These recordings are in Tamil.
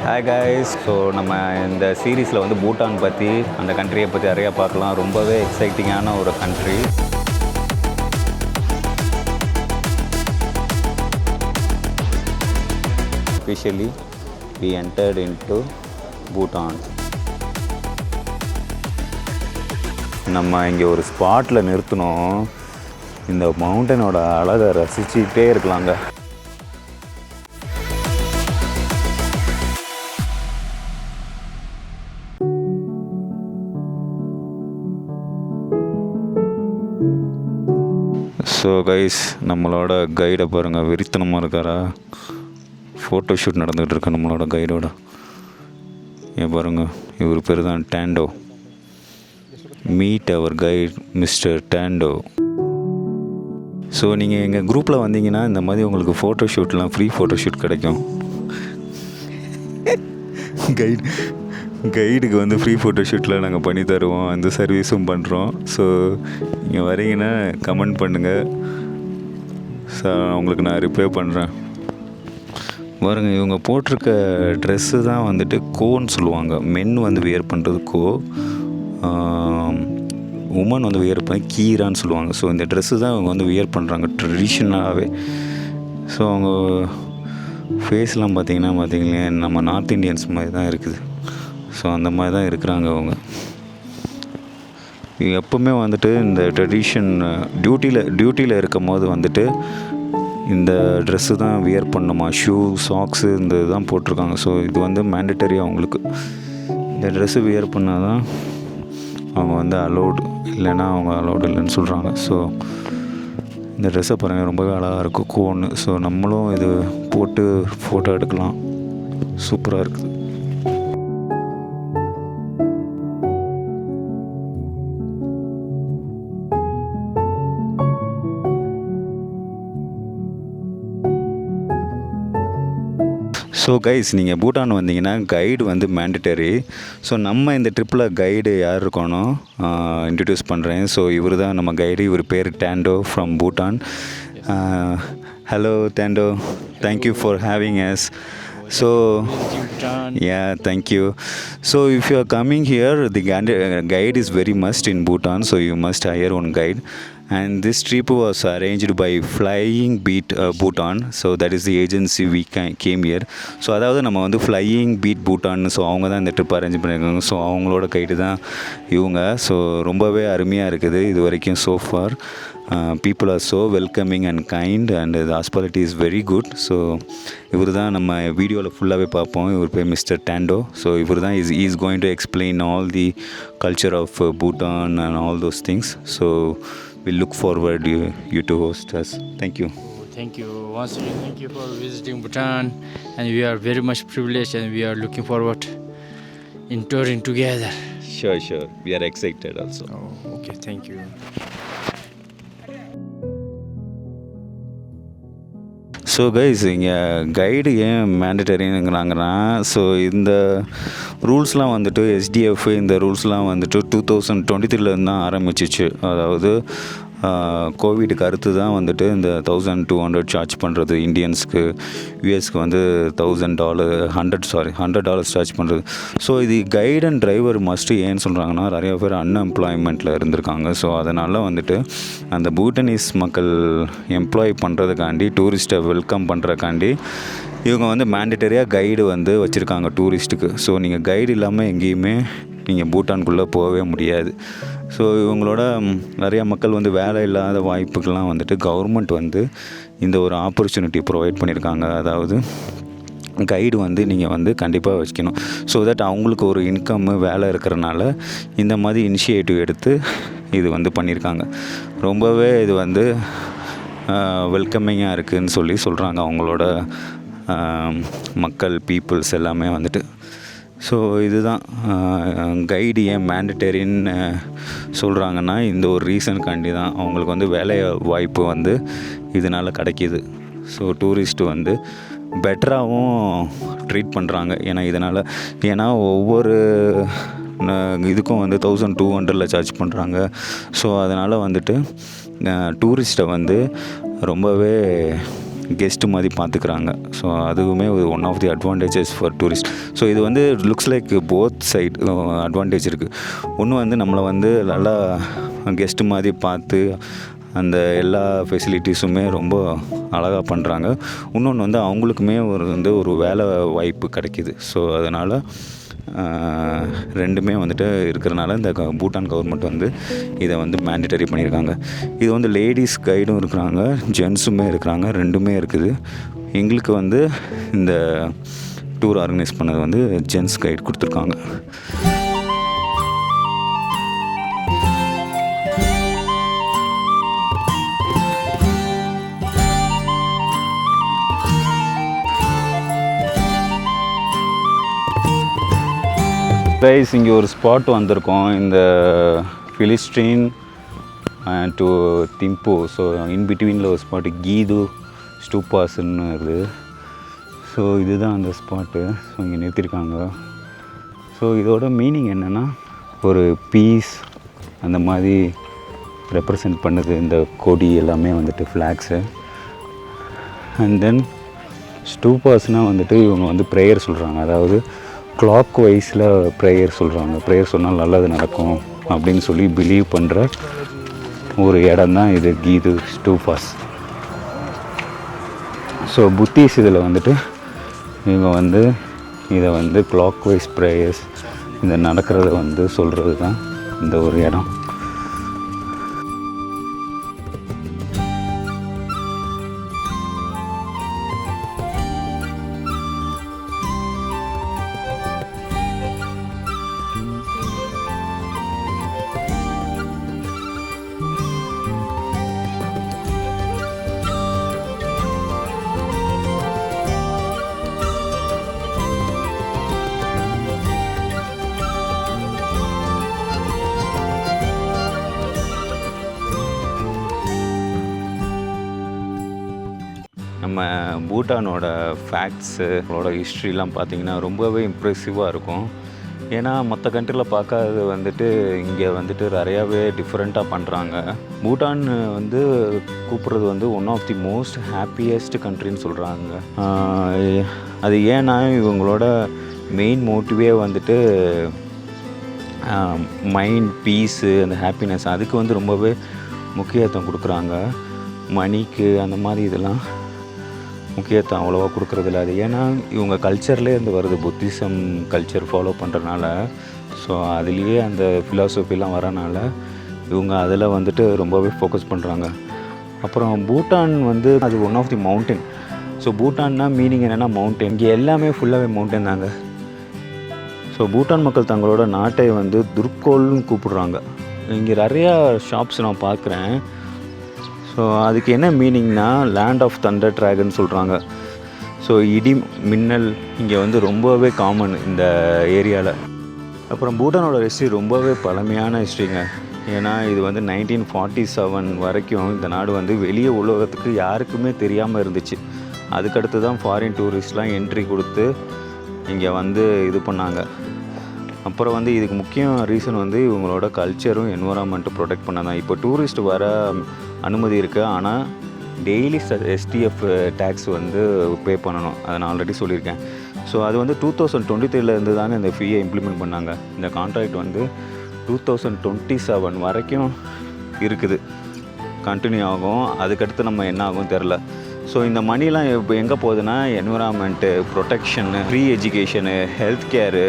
Hi guys. ஸோ நம்ம இந்த சீரீஸில் வந்து பூட்டான் பற்றி, அந்த கண்ட்ரியை பற்றி நிறையா பார்க்கலாம். ரொம்பவே எக்ஸைட்டிங்கான ஒரு country. Officially we entered into Bhutan. நம்ம இங்கே ஒரு ஸ்பாட்டில் நிறுத்தினோம். இந்த மவுண்டனோட அழகை ரசிச்சுக்கிட்டே இருக்கலாங்க. ஸோ கைஸ், நம்மளோட கைடை பாருங்கள், வெறித்தனமாக இருக்காரா. ஃபோட்டோ ஷூட் நடந்துகிட்டு இருக்கு நம்மளோட கைடோட. ஏன் பாருங்கள், இவர் பேர் தான் டேண்டோ. மீட் அவர் கைட் மிஸ்டர் டேண்டோ. ஸோ நீங்கள் எங்கள் குரூப்பில் வந்தீங்கன்னா இந்த மாதிரி உங்களுக்கு ஃபோட்டோ ஷூட்லாம் ஃப்ரீ ஃபோட்டோ ஷூட் கிடைக்கும். கைடுக்கு வந்து ஃப்ரீ ஃபோட்டோ ஷூட்டில் நாங்கள் பண்ணி தருவோம், அந்த சர்வீஸும் பண்ணுறோம். ஸோ நீங்கள் வரீங்கன்னா கமெண்ட் பண்ணுங்கள், உங்களுக்கு நான் ரிப்ளை பண்ணுறேன். பாருங்க, இவங்க போட்டிருக்க ட்ரெஸ்ஸு தான் வந்துட்டு கோன்னு சொல்லுவாங்க. மென் வந்து வியர் பண்ணுறது கோ, உமன் வந்து வியர் பண்ணி கீரான்னு சொல்லுவாங்க. ஸோ இந்த ட்ரெஸ்ஸு தான் இவங்க வந்து வியர் பண்ணுறாங்க ட்ரெடிஷ்னலாகவே. ஸோ அவங்க ஃபேஸ்லாம் பார்த்தீங்கன்னா நம்ம நார்த் இண்டியன்ஸ் மாதிரி தான் இருக்குது. ஸோ அந்த மாதிரி தான் இருக்கிறாங்க அவங்க. எப்போவுமே வந்துட்டு இந்த ட்ரெடிஷன் டியூட்டியில் இருக்கும் போது வந்துட்டு இந்த ட்ரெஸ்ஸு தான் வியர் பண்ணணுமா, ஷூ சாக்ஸு இந்த இதுதான் போட்டிருக்காங்க. ஸோ இது வந்து மேண்டட்டரி அவங்களுக்கு. இந்த ட்ரெஸ்ஸு வியர் பண்ணால் தான் அவங்க வந்து அலோடு, இல்லைன்னா அவங்க அலோடு இல்லைன்னு சொல்கிறாங்க. ஸோ இந்த ட்ரெஸ்ஸை பாருங்கள், ரொம்பவே அழகாக இருக்கும் கோன்னு. ஸோ நம்மளும் இது போட்டு ஃபோட்டோ எடுக்கலாம், சூப்பராக இருக்குது. ஸோ கைஸ், நீங்கள் பூட்டான் வந்தீங்கன்னா கைடு வந்து மேண்டட்டரி. ஸோ நம்ம இந்த ட்ரிப்பில் கைடு யார் இருக்கணும் இன்ட்ரடியூஸ் பண்ணுறேன். ஸோ இவர் தான் நம்ம கைடு. இவர் பேர் Tendo from Bhutan. Hello Tendo, thank you for having us. So yeah, thank you. So if you are coming here, the guide is very must in Bhutan, so you must hire one guide. And this trip was arranged by Flying Beat Bhutan. So that is the agency we came here. So அதாவது நம்ம வந்து Flying Beat Bhutan, ஸோ அவங்க தான் இந்த ட்ரிப் அரேஞ்ச் பண்ணியிருக்காங்க. ஸோ அவங்களோட கைடு தான் இவங்க. ஸோ ரொம்பவே அருமையாக இருக்குது இது வரைக்கும் so far. People are so welcoming and kind, and the hospitality is very good. So இவர் தான் நம்ம வீடியோவில் ஃபுல்லாகவே பார்ப்போம். இவர் பேர் மிஸ்டர் டேண்டோ. ஸோ இவர் தான் is going to explain all the culture of Bhutan and all those things. So we look forward you to host us. Thank you. Thank you. Once again, thank you for visiting Bhutan, and we are very much privileged, and we are looking forward in touring together. Sure. We are excited also. Oh, okay. Thank you. So guys, இங்கே கைடு ஏன் மேண்டட்டரிங்கிறாங்கன்னா, ஸோ இந்த ரூல்ஸ்லாம் வந்துட்டு SDF இந்த ரூல்ஸ்லாம் வந்துட்டு 2023 தான் ஆரம்பிச்சிச்சு. அதாவது கோவிடுக்கு அடுத்து தான் வந்துட்டு இந்த $1,200 சார்ஜ் பண்ணுறது இந்தியன்ஸ்க்கு, யூஎஸ்க்கு வந்து $100 சார்ஜ் பண்ணுறது. ஸோ இது கைட் அண்ட் டிரைவர் மஸ்ட்டு ஏன்னு சொல்கிறாங்கன்னா, நிறைய பேர் அன்எம்ப்ளாய்மெண்ட்டில் இருந்திருக்காங்க. ஸோ அதனால் வந்துட்டு அந்த பூட்டனீஸ் மக்கள் எம்ப்ளாய் பண்ணுறதுக்காண்டி, டூரிஸ்ட்டை வெல்கம் பண்ணுறதுக்காண்டி இவங்க வந்து மேண்டட்டரியாக கைடு வந்து வச்சுருக்காங்க டூரிஸ்ட்டுக்கு. ஸோ நீங்கள் கைடு இல்லாமல் எங்கேயுமே நீங்கள் பூட்டானுக்குள்ளே போகவே முடியாது. ஸோ இவங்களோட நிறையா மக்கள் வந்து வேலை இல்லாத வாய்ப்புக்கெல்லாம் வந்துட்டு கவர்மெண்ட் வந்து இந்த ஒரு ஆப்பர்ச்சுனிட்டி ப்ரொவைட் பண்ணியிருக்காங்க. அதாவது கைடு வந்து நீங்கள் வந்து கண்டிப்பாக வச்சுக்கணும். ஸோ தட் அவங்களுக்கு ஒரு இன்கம் வேலை இருக்கிறனால இந்த மாதிரி இனிஷியேட்டிவ் எடுத்து இது வந்து பண்ணியிருக்காங்க. ரொம்பவே இது வந்து வெல்கமிங்காக இருக்குதுன்னு சொல்கிறாங்க அவங்களோட மக்கள், பீப்புள்ஸ் எல்லாமே வந்துட்டு. ஸோ இதுதான் கைடு ஏன் மேண்டட்டரின்னு சொல்கிறாங்கன்னா, இந்த ஒரு ரீசனுக்காண்டி தான். அவங்களுக்கு வந்து வேலை வாய்ப்பு வந்து இதனால் கிடைக்கிது. ஸோ டூரிஸ்ட்டு வந்து பெட்டராகவும் ட்ரீட் பண்ணுறாங்க. ஏன்னா ஒவ்வொரு இதுக்கும் வந்து 1200 சார்ஜ் பண்ணுறாங்க. ஸோ அதனால் வந்துட்டு டூரிஸ்ட்டை வந்து ரொம்பவே கெஸ்ட்டு மாதிரி பார்த்துக்குறாங்க. ஸோ அதுவுமே ஒரு one of the advantages for tourist. So இது வந்து looks like both side advantage இருக்குது. ஒன்று வந்து நம்மளை வந்து நல்லா கெஸ்ட்டு மாதிரி பார்த்து அந்த எல்லா ஃபெசிலிட்டிஸுமே ரொம்ப அழகாக பண்ணுறாங்க. இன்னொன்று வந்து அவங்களுக்குமே ஒரு வேலை வாய்ப்பு கிடைக்கிது. ஸோ அதனால் ரெண்டுமே வந்துட்டு இருக்கிறனால இந்த பூட்டான் கவர்மெண்ட் வந்து இதை வந்து மேண்டேட்டரி பண்ணியிருக்காங்க. இது வந்து லேடிஸ் கைடும் இருக்கிறாங்க, ஜென்ஸுமே இருக்கிறாங்க, ரெண்டுமே இருக்குது. எங்களுக்கு வந்து இந்த டூர் ஆர்கனைஸ் பண்ணது வந்து ஜென்ஸ் கைடு கொடுத்துருக்காங்க. கைஸ், இங்கே ஒரு ஸ்பாட் வந்திருக்கோம், இந்த ஃபிலிஸ்டீன் டு திம்பு. ஸோ இன்பிட்வீனில் ஒரு ஸ்பாட்டு கீது ஸ்டூப்பாஸ்ன்னு இருக்குது. ஸோ இதுதான் அந்த ஸ்பாட்டு. ஸோ இங்கே நிறுத்தியிருக்காங்க. ஸோ இதோட மீனிங் என்னென்னா ஒரு பீஸ் அந்த மாதிரி ரெப்ரசன்ட் பண்ணுது இந்த கொடி எல்லாமே வந்துட்டு ஃப்ளாக்ஸு. அண்ட் தென் ஸ்டூப்பாஸ்னால் வந்துட்டு இவங்க வந்து ப்ரேயர் சொல்கிறாங்க, அதாவது கிளாக் வைஸில் ப்ரேயர் சொல்கிறாங்க. ப்ரேயர் சொன்னால் நல்லது நடக்கும் அப்படின்னு சொல்லி பிலீவ் பண்ணுற ஒரு இடம் தான் இது கீது ஸ்டூபாஸ். ஸோ புத்திஸ் இதில் வந்துட்டு இவங்க வந்து இதை வந்து கிளாக் வைஸ் ப்ரேயர்ஸ் இந்த நடக்கிறத வந்து சொல்கிறது தான் இந்த ஒரு இடம். நம்ம பூட்டானோட ஃபேக்ட்ஸு அவளோட ஹிஸ்ட்ரிலாம் பார்த்திங்கன்னா ரொம்பவே இம்ப்ரெசிவாக இருக்கும். ஏன்னா மற்ற கண்ட்ரியில் பார்க்காதது வந்துட்டு இங்கே வந்துட்டு நிறையாவே டிஃப்ரெண்ட்டாக பண்ணுறாங்க. பூட்டான் வந்து கூப்பிட்றது வந்து one of the most happiest கண்ட்ரின்னு சொல்கிறாங்க. அது ஏன்னா இவங்களோட மெயின் மோட்டிவே வந்துட்டு மைண்ட் பீஸு, அந்த ஹாப்பினஸ், அதுக்கு வந்து ரொம்பவே முக்கியத்துவம் கொடுக்குறாங்க. மணிக்கு அந்த மாதிரி இதெல்லாம் முக்கியத்துவம் அவ்வளோவா கொடுக்குறதில்ல. அது ஏன்னா இவங்க கல்ச்சர்லேயே இருந்து வருது, புத்திசம் கல்ச்சர் ஃபாலோ பண்ணுறதுனால. ஸோ அதுலேயே அந்த ஃபிலாசபிலாம் வரனால இவங்க அதில் வந்துட்டு ரொம்பவே ஃபோக்கஸ் பண்ணுறாங்க. அப்புறம் பூட்டான் வந்து அது one of the mountain. So பூட்டான்னா மீனிங் என்னென்னா மவுண்டன். இங்கே எல்லாமே ஃபுல்லாகவே மவுண்டன் தாங்க. ஸோ பூட்டான் மக்கள் தங்களோட நாட்டை வந்து துர்கோல்னு கூப்பிடுறாங்க. இங்கே நிறையா ஷாப்ஸ் நான் பார்க்குறேன். ஸோ அதுக்கு என்ன மீனிங்னா லேண்ட் ஆஃப் தண்டர் ட்ராகன் சொல்கிறாங்க. ஸோ இடி மின்னல் இங்கே வந்து ரொம்பவே காமன் இந்த ஏரியாவில். அப்புறம் பூட்டானோட ஹிஸ்ட்ரி ரொம்பவே பழமையான ஹிஸ்ட்ரிங்க. ஏன்னா இது வந்து 1947 வரைக்கும் இந்த நாடு வந்து வெளியே உலகத்துக்கு யாருக்குமே தெரியாமல் இருந்துச்சு. அதுக்கடுத்து தான் ஃபாரின் டூரிஸ்ட்லாம் என்ட்ரி கொடுத்து இங்கே வந்து இது பண்ணாங்க. அப்புறம் வந்து இதுக்கு முக்கிய ரீசன் வந்து இவங்களோட கல்ச்சரும் என்வரான்மெண்ட்டும் ப்ரொடெக்ட் பண்ண தான். இப்போ டூரிஸ்ட் வர அனுமதி இருக்குது, ஆனால் டெய்லி STF டேக்ஸ் வந்து பே பண்ணணும். அதை நான் ஆல்ரெடி சொல்லியிருக்கேன். ஸோ அது வந்து 2023 தாங்க இந்த ஃபீயை இம்ப்ளிமெண்ட் பண்ணாங்க. இந்த கான்ட்ராக்ட் வந்து 2027 வரைக்கும் இருக்குது, கண்டினியூ ஆகும். அதுக்கடுத்து நம்ம என்ன ஆகும் தெரில. ஸோ இந்த மணிலாம் இப்போ எங்கே போகுதுன்னா environment protection, free education, health care,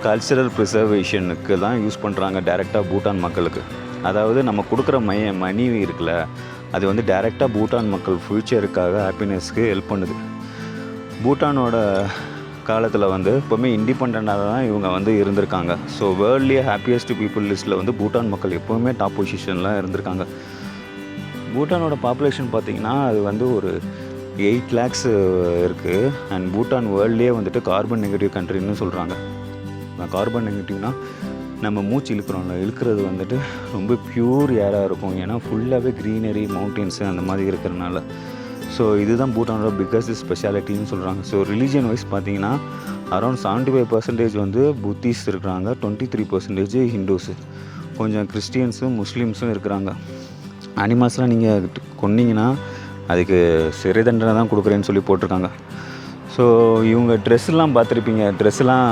cultural ப்ரிசர்வேஷனுக்கு தான் யூஸ் பண்ணுறாங்க டைரெக்டாக பூட்டான் மக்களுக்கு. அதாவது நம்ம கொடுக்குற மணி இருக்குல்ல, அது வந்து டைரெக்டாக பூட்டான் மக்கள் ஃப்யூச்சருக்காக ஹாப்பினஸ்க்கு ஹெல்ப் பண்ணுது. பூட்டானோட காலத்தில் வந்து எப்போவுமே இண்டிபெண்ட்டாக தான் இவங்க வந்து இருந்திருக்காங்க. ஸோ வேர்ல்ட்லேயே ஹாப்பியஸ்ட் பீப்புள் லிஸ்ட்டில் வந்து பூட்டான் மக்கள் எப்போவுமே டாப் பொசிஷனில் இருந்திருக்காங்க. பூட்டானோட பாப்புலேஷன் பார்த்திங்கன்னா அது வந்து ஒரு 8 lakhs இருக்குது. அண்ட் பூட்டான் வேர்ல்ட்லேயே வந்துட்டு கார்பன் நெகட்டிவ் கண்ட்ரின்னு சொல்கிறாங்க. கார்பன் நெகட்டிவ்னால் நம்ம மூச்சு இழுக்கிறது வந்துட்டு ரொம்ப பியூர் ஏராக இருக்கும். ஏன்னா ஃபுல்லாகவே க்ரீனரி, மவுண்டெயின்ஸு அந்த மாதிரி இருக்கிறனால. ஸோ இதுதான் பூட்டானோட பிக்கஸ்ட் ஸ்பெஷாலிட்டின்னு சொல்கிறாங்க. ஸோ ரிலீஜியன் வைஸ் பார்த்திங்கன்னா அரௌண்ட் 75% வந்து புத்திஸ்ட் இருக்கிறாங்க, 23% ஹிந்துஸு, கொஞ்சம் கிறிஸ்டியன்ஸும் முஸ்லீம்ஸும் இருக்கிறாங்க. அனிமல்ஸ்லாம் நீங்கள் கொன்னீங்கன்னா அதுக்கு சிறை தண்டனை தான் கொடுக்குறேன்னு சொல்லி போட்டிருக்காங்க. ஸோ இவங்க ட்ரெஸ்ஸெலாம் பார்த்துருப்பீங்க. ட்ரெஸ்ஸெலாம்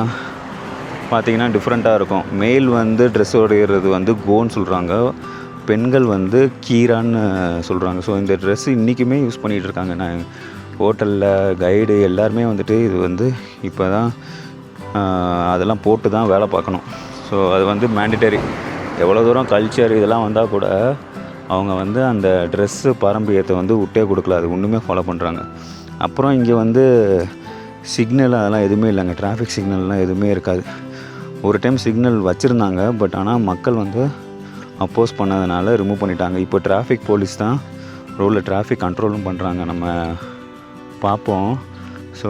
பார்த்திங்கன்னா டிஃப்ரெண்ட்டாக இருக்கும். மேல் வந்து ட்ரெஸ் உடையிறது வந்து கோன்னு சொல்கிறாங்க, பெண்கள் வந்து கீரான்னு சொல்கிறாங்க. ஸோ இந்த ட்ரெஸ்ஸு இன்றைக்குமே யூஸ் பண்ணிகிட்டு இருக்காங்க. நான் ஹோட்டலில் கைடு எல்லாருமே வந்துட்டு இது வந்து இப்போ தான் அதெல்லாம் போட்டு தான் வேலை பார்க்கணும். ஸோ அது வந்து மேண்டிட்டரி. எவ்வளோ தூரம் கல்ச்சர் இதெல்லாம் வந்தால் கூட அவங்க வந்து அந்த ட்ரெஸ்ஸு பாரம்பரியத்தை வந்து விட்டே கொடுக்கல, அது ஒன்றுமே ஃபாலோ பண்ணுறாங்க. அப்புறம் இங்கே வந்து சிக்னல் அதெல்லாம் எதுவுமே இல்லைங்க. டிராஃபிக் சிக்னல்லாம் எதுவுமே இருக்காது. ஒரு டைம் சிக்னல் வச்சுருந்தாங்க, பட் ஆனால் மக்கள் வந்து அப்போஸ் பண்ணதுனால ரிமூவ் பண்ணிட்டாங்க. இப்போ டிராஃபிக் போலீஸ் தான் ரோடில் டிராஃபிக் கண்ட்ரோலும் பண்ணுறாங்க, நம்ம பார்ப்போம். So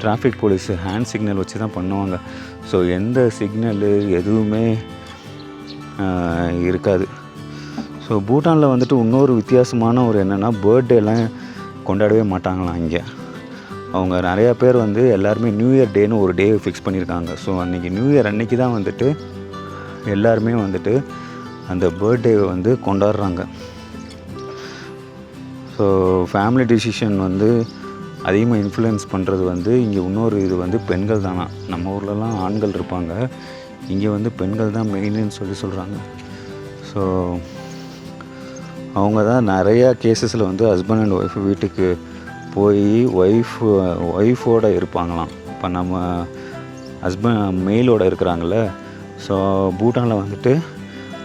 traffic police hand signal வச்சு தான் பண்ணுவாங்க. ஸோ எந்த சிக்னலு எதுவுமே இருக்காது. ஸோ பூட்டானில் வந்துட்டு இன்னொரு வித்தியாசமான ஒரு என்னென்னா, பர்த்டேலாம் கொண்டாடவே மாட்டாங்களாம் இங்கே. அவங்க நிறையா பேர் வந்து எல்லாருமே நியூ இயர் டேன்னு ஒரு டே ஃபிக்ஸ் பண்ணியிருக்காங்க. ஸோ அன்றைக்கி நியூ இயர் அன்றைக்கி தான் வந்துட்டு எல்லாருமே வந்துட்டு அந்த பர்த்டேவை வந்து கொண்டாடுறாங்க. ஸோ ஃபேமிலி டிசிஷன் வந்து அதிகமாக இன்ஃப்ளூயன்ஸ் பண்ணுறது வந்து இங்கே இன்னொரு இது வந்து பெண்கள் தானா. நம்ம ஊர்லலாம் ஆண்கள் இருப்பாங்க, இங்கே வந்து பெண்கள் தான் மெயின்னு சொல்கிறாங்க. ஸோ அவங்க தான் நிறையா கேசஸில் வந்து ஹஸ்பண்ட் அண்ட் ஒய்ஃப் வீட்டுக்கு போய் ஒய்ஃபோடு இருப்பாங்களாம். இப்போ நம்ம மெயிலோடு இருக்கிறாங்கள, ஸோ பூட்டானில் வந்துட்டு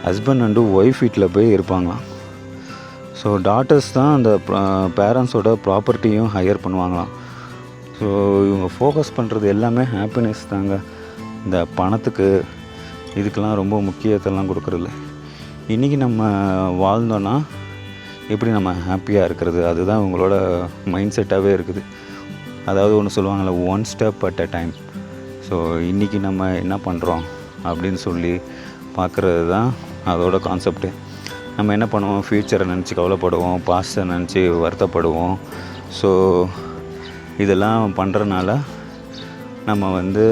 ஹஸ்பண்ட் அண்டு ஒய்ஃப் வீட்டில் போய் இருப்பாங்களாம். ஸோ டாட்டர்ஸ் தான் அந்த பேரண்ட்ஸோட ப்ராப்பர்ட்டியும் ஹையர் பண்ணுவாங்களாம். ஸோ இவங்க ஃபோக்கஸ் பண்ணுறது எல்லாமே ஹாப்பினஸ் தாங்க. இந்த பணத்துக்கு இதுக்கெல்லாம் ரொம்ப முக்கியத்தெல்லாம் கொடுக்குறதில்ல. இன்றைக்கி நம்ம வாழ்ந்தோன்னா எப்படி நம்ம ஹாப்பியாக இருக்கிறது, அதுதான் இவங்களோட மைண்ட் செட்டாகவே இருக்குது. அதாவது ஒன்று சொல்லுவாங்கள்ல, one step at a time. So இன்றைக்கி நம்ம என்ன பண்ணுறோம் அப்படின்னு சொல்லி பார்க்குறது தான் அதோட கான்செப்ட்டு. நம்ம என்ன பண்ணுவோம், ஃப்யூச்சரை நினச்சி கவலைப்படுவோம், பாஸ்ட்டை நினச்சி வருத்தப்படுவோம். ஸோ இதெல்லாம் பண்ணுறனால நம்ம வந்து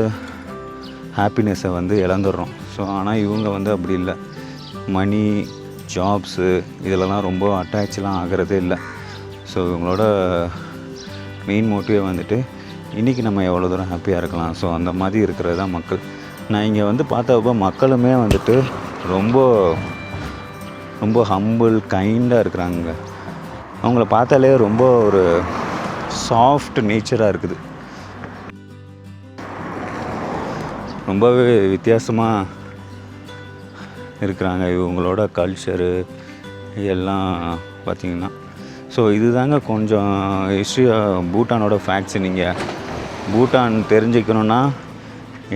ஹாப்பினஸை வந்து இழந்துடுறோம். ஸோ ஆனால் இவங்க வந்து அப்படி இல்லை. மணி, ஜாப்ஸு இதிலலாம் ரொம்ப அட்டாச்லாம் ஆகிறதே இல்லை. ஸோ இவங்களோட மெயின் மோட்டிவே வந்துட்டு இன்றைக்கி நம்ம எவ்வளோ தூரம் ஹாப்பியாக இருக்கலாம். ஸோ அந்த மாதிரி இருக்கிறது தான் மக்கள். நான் இங்கே வந்து பார்த்தப்போ மக்களுமே வந்துட்டு ரொம்ப ரொம்ப ஹம்பிள், கைண்டாக இருக்கிறாங்க. அவங்கள பார்த்தாலே ரொம்ப ஒரு சாஃப்ட் நேச்சராக இருக்குது. ரொம்பவே வித்தியாசமாக இருக்கிறாங்க இவங்களோட கல்ச்சரு எல்லாம் பார்த்திங்கன்னா. ஸோ இதுதாங்க கொஞ்சம் ஹிஸ்ட்ரி பூட்டானோட ஃபேக்ட்ஸ். நீங்கள் பூட்டான் தெரிஞ்சுக்கணுன்னா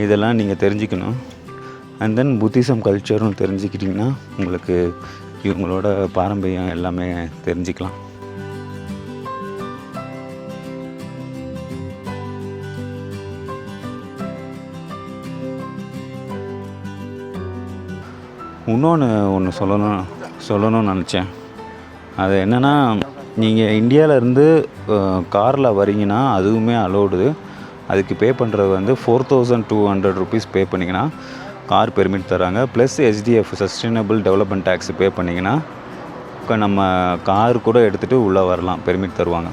இதெல்லாம் நீங்கள் தெரிஞ்சுக்கணும். அண்ட் தென் புத்திசம் கல்ச்சரும் தெரிஞ்சுக்கிட்டிங்கன்னா உங்களுக்கு இவங்களோட பாரம்பரியம் எல்லாமே தெரிஞ்சுக்கலாம். ஒன்று சொல்லணும்னு நினச்சேன். அது என்னென்னா, நீங்கள் இந்தியாவிலேருந்து காரில் வரீங்கன்னா அதுவுமே அலோடு. அதுக்கு பே பண்ணுறது வந்து 4200 rupees பே பண்ணிங்கன்னா கார் பெர்மிட் தராங்க. Plus SDF sustainable development tax pay பண்ணிங்கன்னா இப்போ நம்ம கார் கூட எடுத்துகிட்டு உள்ளே வரலாம், பெர்மிட் தருவாங்க.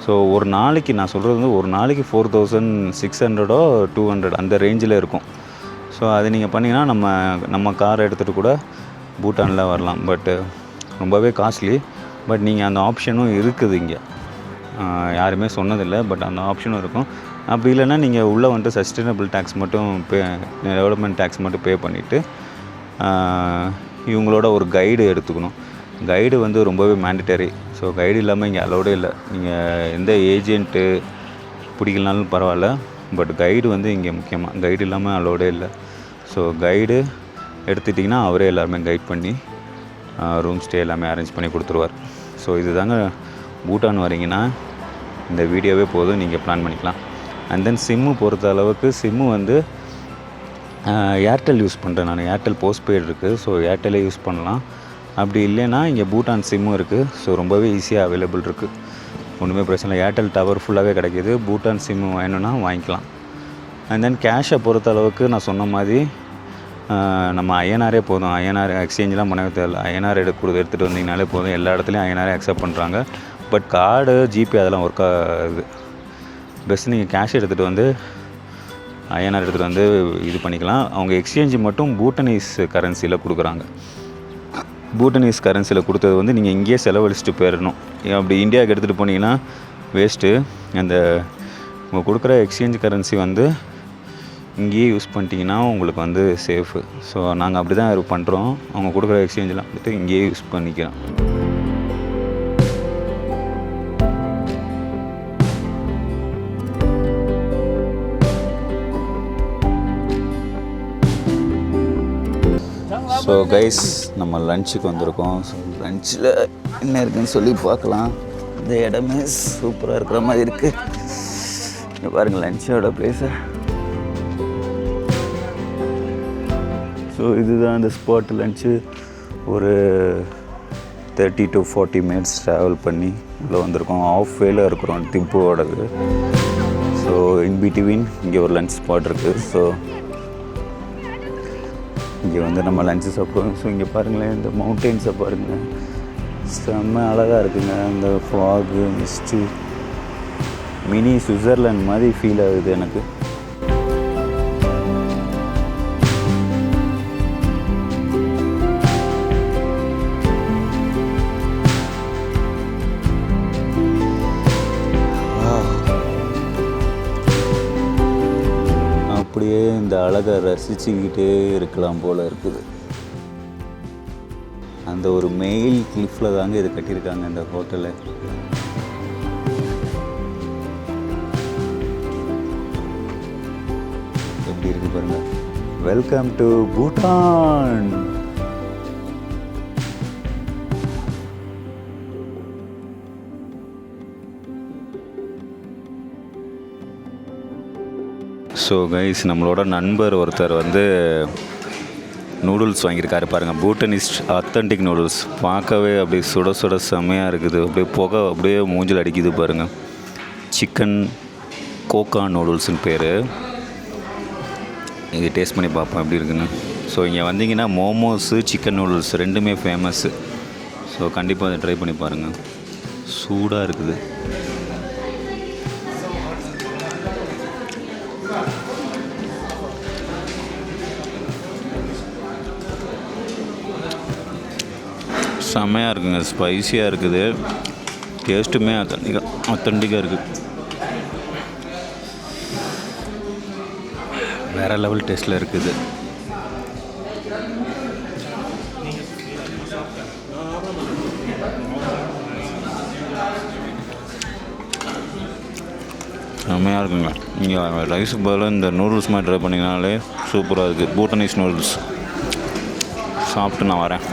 ஸோ ஒரு நாளைக்கு நான் சொல்கிறது வந்து ஒரு நாளைக்கு 4600 200 அந்த ரேஞ்சில் இருக்கும். ஸோ அது நீங்கள் பண்ணிங்கன்னா நம்ம கார் எடுத்துகிட்டு கூட பூட்டானில் வரலாம். பட்டு ரொம்பவே காஸ்ட்லி. பட் நீங்கள் அந்த ஆப்ஷனும் இருக்குது இங்கே, யாருமே சொன்னதில்லை. பட் அந்த ஆப்ஷனும் இருக்கும். அப்படி இல்லைன்னா நீங்கள் உள்ளே வந்துட்டு சஸ்டைனபிள் டேக்ஸ் மட்டும் டெவலப்மெண்ட் டேக்ஸ் மட்டும் பே பண்ணிவிட்டு இவங்களோட ஒரு கைடு எடுத்துக்கணும். கைடு வந்து ரொம்பவே மேண்டிட்டரி. ஸோ கைடு இல்லாமல் இங்கே அலோடே இல்லை. நீங்கள் எந்த ஏஜென்ட்டு பிடிக்கலனாலும் பரவாயில்ல, பட் கைடு வந்து இங்கே முக்கியமாக. கைடு இல்லாமல் அலோடே இல்லை. ஸோ கைடு எடுத்துட்டிங்கன்னா அவரே எல்லாருமே கைட் பண்ணி ரூம் ஸ்டே எல்லாமே அரேஞ்ச் பண்ணி கொடுத்துருவார். ஸோ இதுதாங்க பூட்டான் வரீங்கன்னா இந்த வீடியோவே போதும், நீங்கள் பிளான் பண்ணிக்கலாம். அண்ட் தென் சிம்மு பொறுத்த அளவுக்கு சிம்மு வந்து ஏர்டெல் யூஸ் பண்ணுறேன் நான். ஏர்டெல் போஸ்ட்பெய்டு இருக்குது. ஸோ ஏர்டெல்லே யூஸ் பண்ணலாம். அப்படி இல்லைன்னா இங்கே பூட்டான் சிம்மும் இருக்குது. ஸோ ரொம்பவே ஈஸியாக அவைலபிள் இருக்குது, ஒன்றுமே பிரச்சனை இல்லை. ஏர்டெல் டவர் ஃபுல்லாகவே கிடைக்கிது. பூட்டான் சிம்மு வேணும்னா வாங்கிக்கலாம். அண்ட் தென் கேஷை பொறுத்த அளவுக்கு நான் சொன்ன மாதிரி நம்ம ஐஎன்ஆரே போதும். ஐஎன்ஆர் எக்ஸ்சேஞ்செலாம் பண்ண தேவையில்ல. ஐஎன்ஆர் எடுத்துகிட்டு வந்தீங்கனாலே போதும். எல்லா இடத்துலையும் ஐஎன்ஆரே அக்செப்ட் பண்ணுறாங்க. பட் கார்டு, ஜிபே அதெல்லாம் ஒர்க் ஆகுது. பெஸ்ட்டு நீங்கள் கேஷ் எடுத்துகிட்டு வந்து ஐஎன்ஆர் எடுத்துகிட்டு வந்து இது பண்ணிக்கலாம். அவங்க எக்ஸ்சேஞ்சு மட்டும் பூட்டனீஸ் கரன்சியில் கொடுக்குறாங்க. பூட்டனீஸ் கரன்சியில் கொடுத்தது வந்து நீங்கள் இங்கேயே செலவழிச்சிட்டு போயிடணும். அப்படி இந்தியாவுக்கு எடுத்துகிட்டு போனீங்கன்னா வேஸ்ட்டு. அந்த உங்கள் கொடுக்குற எக்ஸ்சேஞ்ச் கரன்சி வந்து இங்கேயே யூஸ் பண்ணிட்டீங்கன்னா உங்களுக்கு வந்து சேஃபு. ஸோ நாங்கள் அப்படி தான் பண்ணுறோம். அவங்க கொடுக்குற எக்ஸ்சேஞ்செலாம் வந்துட்டு இங்கேயே யூஸ் பண்ணிக்கலாம். ஸோ கைஸ், நம்ம லஞ்சுக்கு வந்திருக்கோம். ஸோ லஞ்சில் என்ன இருக்குதுன்னு சொல்லி பார்க்கலாம். இந்த இடமே சூப்பராக இருக்கிற மாதிரி இருக்குது. இங்கே பாருங்கள் லஞ்சோட ப்ளேஸை. ஸோ இதுதான் இந்த ஸ்பாட். லஞ்சு ஒரு 30 to 40 minutes ட்ராவல் பண்ணி உள்ளே வந்திருக்கோம். ஆஃப் வேல இருக்கிறோம் திம்புவோடது. ஸோ இன் பிட்வீன் இங்கே ஒரு லஞ்ச் ஸ்பாட் இருக்குது. ஸோ இங்கே வந்து நம்ம லஞ்சு சாப்பிடுவோம். ஸோ இங்கே பாருங்களேன், இந்த மவுண்டெயின்ஸை பாருங்கள், செம்ம அழகாக இருக்குங்க. அந்த ஃபாகு, மிஸ்ட்டு, மினி சுவிட்சர்லாண்ட் மாதிரி ஃபீல் ஆகுது எனக்கு. அப்படியே இந்த அழகை ரசிச்சுக்கிட்டே இருக்கலாம் போல் இருக்குது. அந்த ஒரு மெயில் கிளிஃபில் தாங்க இது கட்டியிருக்காங்க இந்த ஹோட்டலை. எப்படி இருக்கு பாருங்க. Welcome to Bhutan. So guys, நம்மளோட நண்பர் ஒருத்தர் வந்து நூடுல்ஸ் வாங்கியிருக்காரு பாருங்கள். பூட்டனீஸ் அத்தன்டிக் நூடுல்ஸ். பார்க்கவே அப்படியே சுட சுட செம்மையாக இருக்குது. அப்படியே புகை அப்படியே மூஞ்சில் அடிக்குது பாருங்கள். சிக்கன் கோகா நூடுல்ஸ்னு பேர். இது டேஸ்ட் பண்ணி பார்ப்போம் எப்படி இருக்குன்னு. ஸோ இங்கே வந்தீங்கன்னா மோமோஸு, சிக்கன் நூடுல்ஸ் ரெண்டுமே ஃபேமஸ்ஸு. ஸோ கண்டிப்பாக அதை ட்ரை பண்ணி பாருங்கள். சூடாக இருக்குது. செம்மையாக இருக்குங்க. ஸ்பைஸியாக இருக்குது. டேஸ்ட்டுமே அத்தன்டிக்காக இருக்குது. வேறு லெவல் டேஸ்ட்டில் இருக்குது. செம்மையாக இருக்குங்க. நீங்கள் ரைஸுக்கு பதிலாக இந்த நூடுல்ஸ் மாதிரி ட்ரை பண்ணிங்கனாலே சூப்பராக இருக்குது. பூட்டனீஸ் நூடுல்ஸ் சாப்பிட்டு நான் வரேன்.